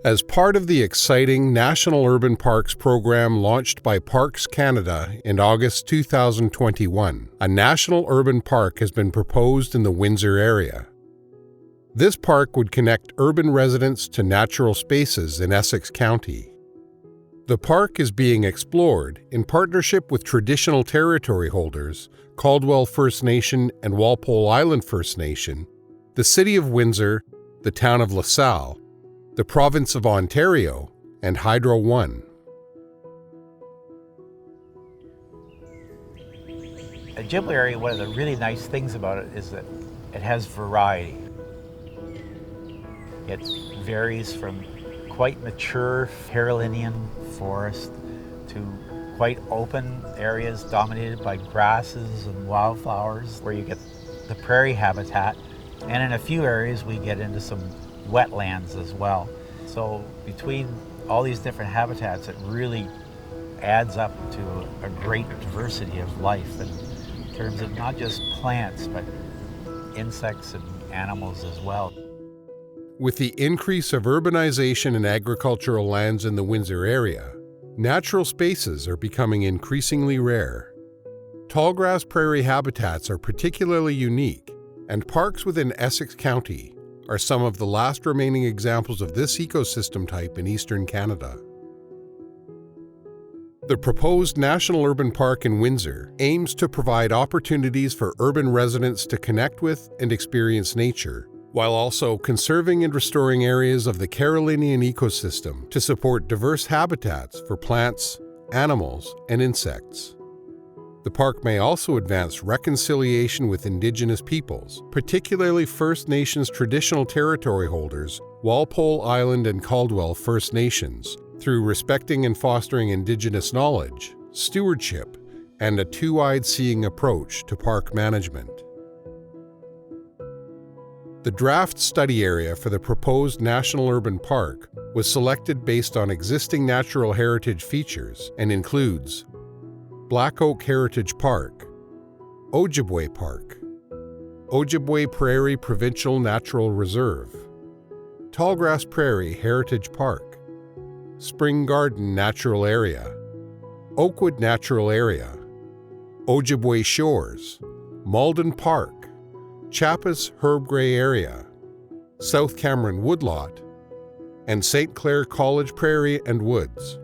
As part of the exciting National Urban Parks program launched by Parks Canada in August 2021, a national urban park has been proposed in the Windsor area. This park would connect urban residents to natural spaces in Essex County. The park is being explored in partnership with traditional territory holders, Caldwell First Nation and Walpole Island First Nation, the City of Windsor, the town of LaSalle, the province of Ontario, and Hydro One. The Ojibway area, one of the really nice things about it is that it has variety. It varies from quite mature Carolinian forest to quite open areas dominated by grasses and wildflowers where you get the prairie habitat. And in a few areas we get into some wetlands as well. So between all these different habitats, it really adds up to a great diversity of life in terms of not just plants, but insects and animals as well. With the increase of urbanization and agricultural lands in the Windsor area, natural spaces are becoming increasingly rare. Tallgrass prairie habitats are particularly unique, and parks within Essex County are some of the last remaining examples of this ecosystem type in eastern Canada. The proposed National Urban Park in Windsor aims to provide opportunities for urban residents to connect with and experience nature, while also conserving and restoring areas of the Carolinian ecosystem to support diverse habitats for plants, animals, and insects. The park may also advance reconciliation with Indigenous peoples, particularly First Nations traditional territory holders, Walpole Island and Caldwell First Nations, through respecting and fostering Indigenous knowledge, stewardship, and a two-eyed seeing approach to park management. The draft study area for the proposed National Urban Park was selected based on existing natural heritage features and includes Black Oak Heritage Park, Ojibway Park, Ojibway Prairie Provincial Natural Reserve, Tallgrass Prairie Heritage Park, Spring Garden Natural Area, Oakwood Natural Area, Ojibway Shores, Malden Park, Chiapas Herb Gray Area, South Cameron Woodlot, and St. Clair College Prairie and Woods.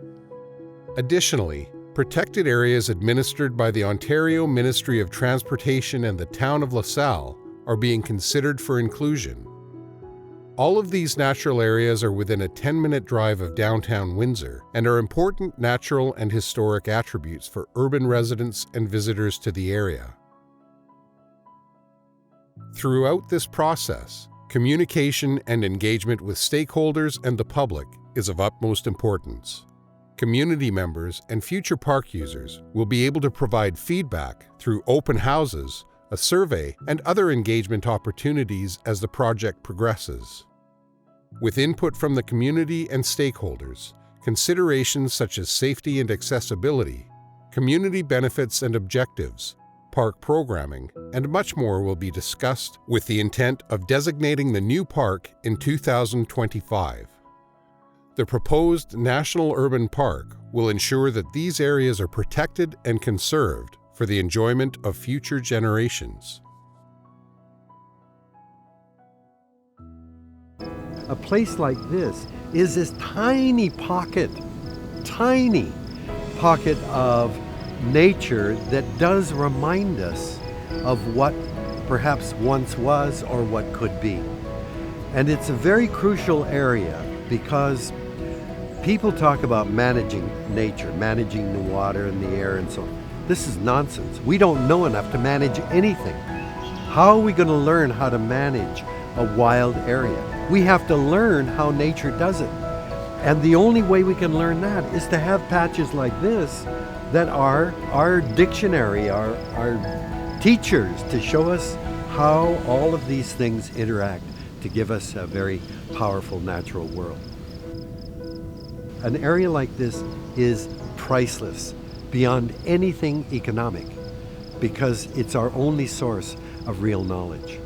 Additionally, protected areas administered by the Ontario Ministry of Transportation and the town of LaSalle are being considered for inclusion. All of these natural areas are within a 10-minute drive of downtown Windsor and are important natural and historic attributes for urban residents and visitors to the area. Throughout this process, communication and engagement with stakeholders and the public is of utmost importance. Community members and future park users will be able to provide feedback through open houses, a survey, and other engagement opportunities as the project progresses. With input from the community and stakeholders, considerations such as safety and accessibility, community benefits and objectives, park programming, and much more will be discussed with the intent of designating the new park in 2025. The proposed National Urban Park will ensure that these areas are protected and conserved for the enjoyment of future generations. A place like this is this tiny pocket of nature that does remind us of what perhaps once was or what could be. And it's a very crucial area because people talk about managing nature, managing the water and the air and so on. This is nonsense. We don't know enough to manage anything. How are we going to learn how to manage a wild area? We have to learn how nature does it. And the only way we can learn that is to have patches like this that are our dictionary, our teachers, to show us how all of these things interact to give us a very powerful natural world. An area like this is priceless beyond anything economic because it's our only source of real knowledge.